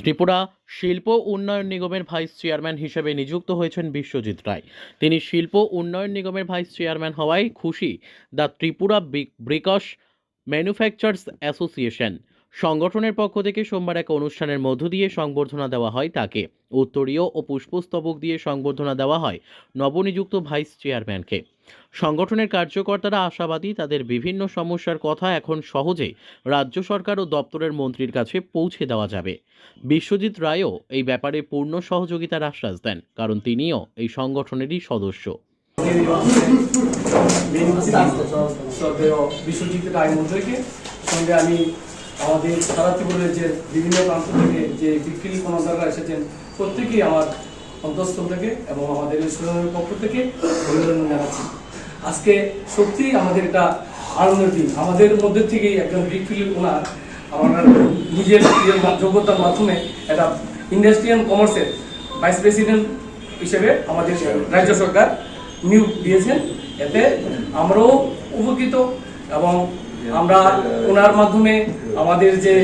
ত্রিপুরা শিল্প উন্নয়ন নিগমের ভাইস চেয়ারম্যান হিসেবে নিযুক্ত হয়েছেন বিশ্বজিৎ রায়। তিনি শিল্প উন্নয়ন নিগমের ভাইস চেয়ারম্যান হওয়ায় খুশি the Tripura bricks manufacturers association সংগঠনের পক্ষ থেকে সোমবার এক অনুষ্ঠানের মধ্য দিয়ে সংবর্ধনা দেওয়া হয় তাকে। উত্তরীয় ও পুষ্পস্তবক দিয়ে সংবর্ধনা দেওয়া হয় নবনিযুক্ত ভাইস চেয়ারম্যানকে। সংগঠনের কার্যকর্তারা আশাবাদী তাদের বিভিন্ন সমস্যার কথা এখন সহজে রাজ্য সরকার ও দপ্তরের মন্ত্রীর কাছে পৌঁছে দেওয়া যাবে। বিশ্বজিৎ রায়ও এই ব্যাপারে পূর্ণ সহযোগিতার আশ্বাস দেন, কারণ তিনিও এই সংগঠনেরই সদস্য। বিশ্বজিৎ রায় মন্ত্রীকে সঙ্গে আমি আমাদের সারা ত্রিপুরার যে বিভিন্ন প্রান্ত থেকে যে বিক্রি কর্মচারীরা এসেছেন প্রত্যেকেই আমার অন্তঃস্থল থেকে এবং আমাদের স্টুডেন্টের পক্ষ থেকে অভিনন্দন জানাচ্ছি। আজকে সত্যি আমাদের এটা আনন্দের দিন। আমাদের মধ্যে থেকেই একজন বিক্রি ওনার আমরা নিজের যোগ্যতার মাধ্যমে একটা ইন্ডাস্ট্রিয়াল কমার্সের ভাইস প্রেসিডেন্ট হিসেবে আমাদের রাজ্য সরকার নিয়োগ দিয়েছেন। এতে আমরাও উপকৃত এবং আমরা ওনার মাধ্যমে আমাদের যে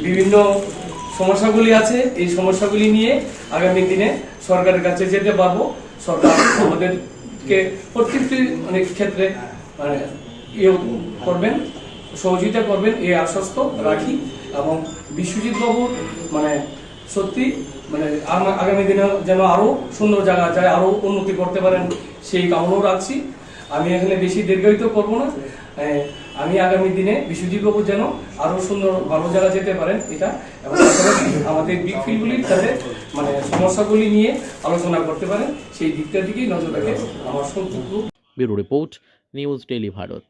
বিভিন্ন সমস্যাগুলি আছে এই সমস্যাগুলি নিয়ে আগামী দিনে সরকারের কাছে যেতে পারবো। সরকার আমাদেরকে প্রত্যেকটি অনেক ক্ষেত্রে করবেন, সহযোগিতা করবেন এই আশ্বস্ত রাখি এবং বিশ্বজিৎ বাবুর সত্যি আগামী দিনে যেন আরো সুন্দর জায়গা যায়, আরো উন্নতি করতে পারেন সেই কামনাও রাখছি। আমি এখানে বেশি দীর্ঘায়িত করবো না। আমি আগামী দিনে বিশ্বজিৎ বাবু যেন আরো সুন্দর ভালো জায়গা যেতে পারেন এটা, এবং আমাদের বিগ ফিল্ডগুলির সাথে সমস্যাগুলি নিয়ে আলোচনা করতে পারেন সেই দিকটার দিকেই নজর রাখে আমার সংক্ষিপ্ত bureau report, news daily Bharat.